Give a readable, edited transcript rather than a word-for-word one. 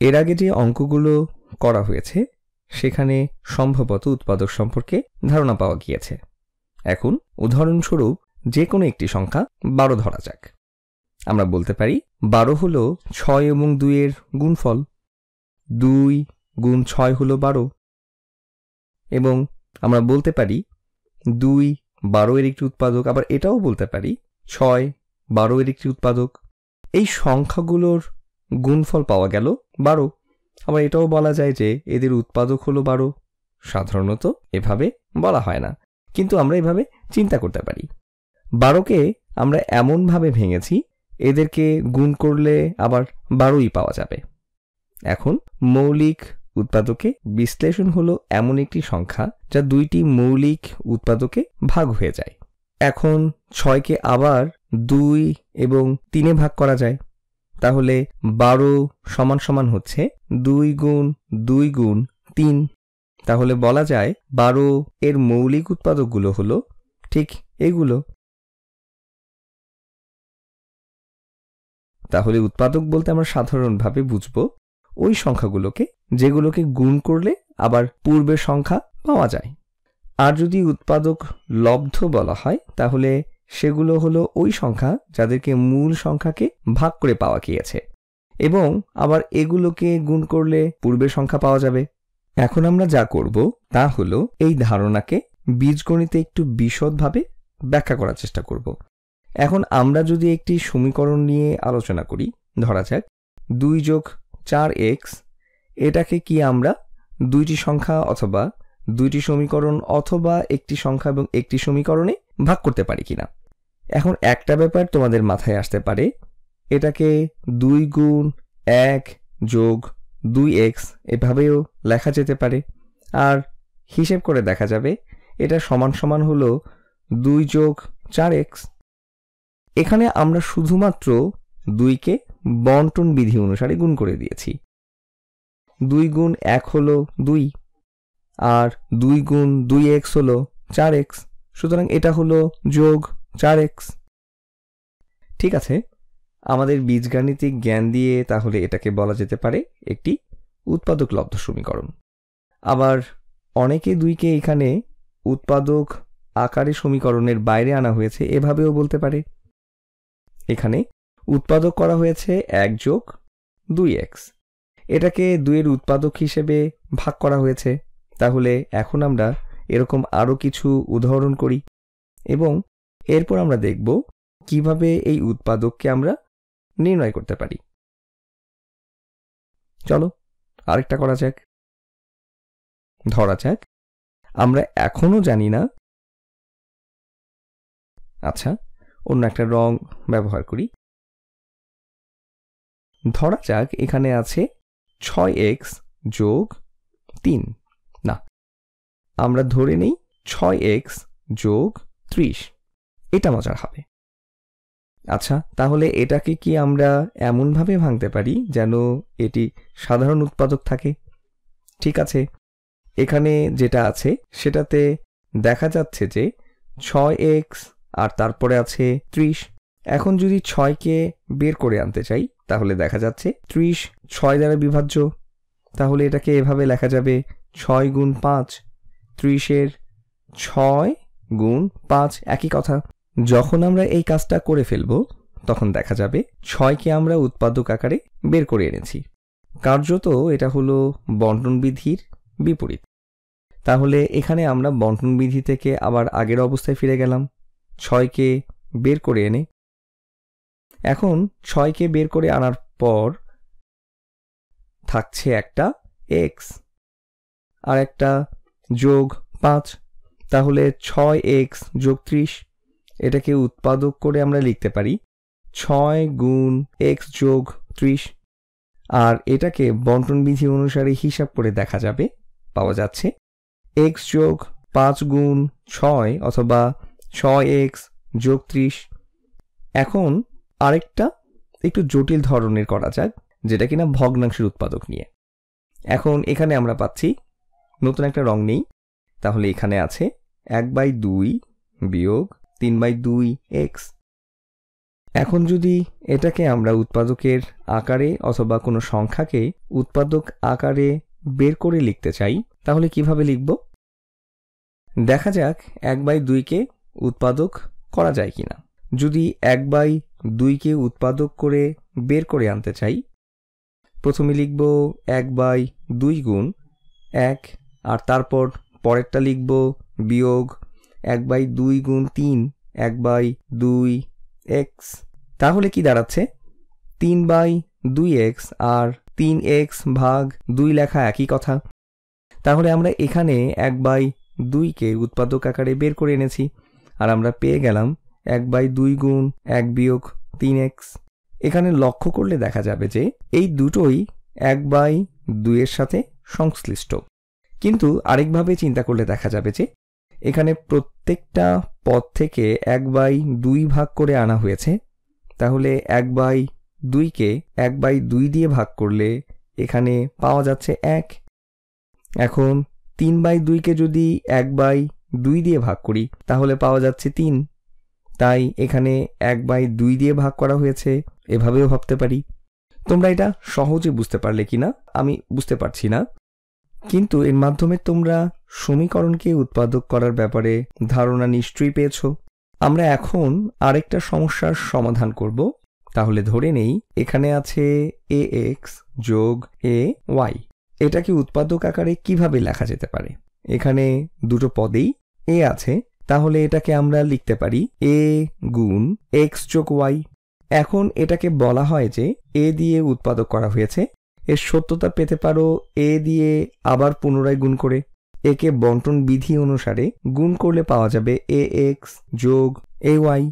এর আগে যে অঙ্কগুলো করা হয়েছে সেখানে সম্ভবত উৎপাদক সম্পর্কে ধারণা পাওয়া গিয়েছে। এখন উদাহরণস্বরূপ যে কোনো একটি সংখ্যা 12 ধরা যাক। আমরা বলতে পারি 12 হলো 6 এবং 2 এর গুণফল, 2 গুণ 6 হলো 12, এবং আমরা বলতে পারি 2 12 এর একটি উৎপাদক। আবার এটাও বলতে পারি 6 12 এর একটি উৎপাদক। এই সংখ্যাগুলোর গুণফল পাওয়া গেল 12। আবার এটাও বলা যায় যে এদের উৎপাদক হলো 12। সাধারণত এভাবে বলা হয় না, কিন্তু আমরা এভাবে চিন্তা করতে পারি। 12কে আমরা এমনভাবে ভেঙেছি এদেরকে গুণ করলে আবার 12ই পাওয়া যাবে। এখন মৌলিক উৎপাদকে বিশ্লেষণ হলো এমন একটি সংখ্যা যা দুইটি মৌলিক উৎপাদকে ভাগ হয়ে যায়। এখন 6কে আবার 2 এবং 3-এ ভাগ করা যায়, তাহলে 12 সমান সমান হচ্ছে 2 গুণ 2 গুণ 3। তাহলে বলা যায় 12 এর মৌলিক উৎপাদকগুলো হলো ঠিক এগুলো। তাহলে উৎপাদক বলতে আমরা সাধারণভাবে বুঝব ওই সংখ্যাগুলোকে যেগুলোকে গুণ করলে আবার পূর্বের সংখ্যা পাওয়া যায়। আর যদি উৎপাদক লব্ধ বলা হয় তাহলে সেগুলো হলো ওই সংখ্যা যাদেরকে মূল সংখ্যাকে ভাগ করে পাওয়া গিয়েছে, এবং আবার এগুলোকে গুণ করলে পূর্বের সংখ্যা পাওয়া যাবে। এখন আমরা যা করব তা হলো এই ধারণাকে বীজগণিতে একটু বিশদভাবে ব্যাখ্যা করার চেষ্টা করব। এখন আমরা যদি একটি সমীকরণ নিয়ে আলোচনা করি, ধরা যাক 2 যোগ 4x, এটাকে কি আমরা দুইটি সংখ্যা অথবা দুইটি সমীকরণ অথবা একটি সংখ্যা এবং একটি সমীকরণে ভাগ করতে পারি কিনা। এখন একটা ব্যাপার তোমাদের মাথায় আসতে পারে, এটাকে 2 গুণ 1 যোগ 2x এভাবেও লেখা যেতে পারে, আর হিসেব করে দেখা যাবে এটা সমান সমান হলো 2 যোগ 4x। এখানে আমরা শুধুমাত্র 2কে বন্টন বিধি অনুসারে গুণ করে দিয়েছি। 2 গুণ 1 হলো 2, আর 2 গুণ 2x হলো 4x, সুতরাং এটা হলো যোগ 4x। ঠিক আছে, আমাদের বীজগাণিতিক জ্ঞান দিয়ে তাহলে এটাকে বলা যেতে পারে একটি উৎপাদক লব্ধ সমীকরণ। আবার অনেকে 2কে এখানে উৎপাদক আকারে সমীকরণের বাইরে আনা হয়েছে এভাবেও বলতে পারে। এখানে উৎপাদক করা হয়েছে 1 যোগ 2x, এটাকে 2 এর উৎপাদক হিসেবে ভাগ করা হয়েছে। তাহলে এখন আমরা এরকম আরো কিছু উদাহরণ করি এবং এরপর আমরা দেখব কিভাবে এই উৎপাদককে আমরা নির্ণয় করতে পারি। চলো আরেকটা করা যাক। ধরা যাক আমরা এখনো জানি না, আচ্ছা অন্য একটা রং ব্যবহার করি। ধরা যাক এখানে আছে 6x যোগ 3, না আমরা ধরে নেই 6x যোগ 30, এটা মজার হবে। আচ্ছা তাহলে এটাকে কি আমরা এমনভাবে ভাঙতে পারি যেন এটি সাধারণ উৎপাদক থাকে? ঠিক আছে, এখানে যেটা আছে সেটাতে দেখা যাচ্ছে যে 6x আর তারপরে আছে 30। এখন যদি 6কে বের করে আনতে চাই তাহলে দেখা যাচ্ছে 30 6 দ্বারা বিভাজ্য, তাহলে এটাকে এভাবে লেখা যাবে 6 গুণ 5, 30-এর 6 গুণ 5 একই কথা। যখন আমরা এই কাজটা করে ফেলব তখন দেখা যাবে 6কে আমরা উৎপাদক আকারে বের করে এনেছি। কার্যত এটা হলো বন্টন বিধির বিপরীত। তাহলে এখানে আমরা বন্টন বিধি থেকে আবার আগের অবস্থায় ফিরে গেলাম 6কে বের করে এনে। এখন 6কে বের করে আনার পর থাকছে একটা x আর একটা যোগ 5, তাহলে 6x যোগ 30, এটাকে উৎপাদক করে আমরা লিখতে পারি 6 গুণ x যোগ 30, আর এটাকে বন্টন বিধি অনুসারে হিসাব করে দেখা যাবে পাওয়া যাচ্ছে x যোগ 5 গুণ 6 অথবা 6x যোগ 30। এখন আরেকটা একটু জটিল ধরনের করা যাক, যেটা কিনা ভগ্নাংশের উৎপাদক নিয়ে। এখন এখানে আমরা পাচ্ছি নতুন একটা রং নেই, তাহলে এখানে আছে 1/2 বিয়োগ 3/2x। এখন যদি এটাকে আমরা উৎপাদকের আকারে অথবা কোনো সংখ্যাকে উৎপাদক আকারে বের করে লিখতে চাই, তাহলে কিভাবে লিখব? দেখা যাক 1/2কে উৎপাদক করা যায় কিনা। যদি 1/2কে উৎপাদক করে বের করে আনতে চাই, প্রথমে লিখব 1/2 গুণ 1, আর তারপর পরেরটা লিখব বিয়োগ 1/2 গুণ 3, 1/2x। তাহলে কি দাঁড়াচ্ছে? 3/2x আর 3x ভাগ 2 লেখা একই কথা। তাহলে আমরা এখানে 1/2কে উৎপাদক আকারে বের করে এনেছি, আর আমরা পেয়ে গেলাম 1/2 গুণ 1 বিয়োগ 3x। এখানে লক্ষ্য করলে দেখা যাবে যে এই দুটোই 1/2 এর সাথে সংশ্লিষ্ট, কিন্তু আরেকভাবে চিন্তা করলে দেখা যাবে যে এখানে প্রত্যেকটা পদ থেকে 1/2 ভাগ করে আনা হয়েছে। তাহলে 1/2কে 1/2 দিয়ে ভাগ করলে এখানে পাওয়া যাচ্ছে 1। এখন 3/2কে যদি 1/2 দিয়ে ভাগ করি তাহলে পাওয়া যাচ্ছে 3। তাই এখানে 1/2 দিয়ে ভাগ করা হয়েছে, এভাবেও ভাবতে পারি। তোমরা এটা সহজে বুঝতে পারলে কিনা আমি বুঝতে পারছি না, কিন্তু এর মাধ্যমে তোমরা সমীকরণকে উৎপাদক করার ব্যাপারে ধারণা নিশ্চয়ই পেয়েছ। আমরা এখন আরেকটা সমস্যার সমাধান করব। তাহলে ধরে নেই এখানে আছে ax যোগ ay। এটাকে উৎপাদক আকারে কিভাবে লেখা যেতে পারে? এখানে দুটো পদেই a আছে, তাহলে এটাকে আমরা লিখতে পারি a গুণ x যোগ y। এখন এটাকে বলা হয় যে a দিয়ে উৎপাদক করা হয়েছে। এর সত্যতা পেতে পারো a দিয়ে আবার পুনরায় গুণ করে। একে বন্টন বিধি অনুসারে গুণ করলে পাওয়া যাবে ax যোগ ay।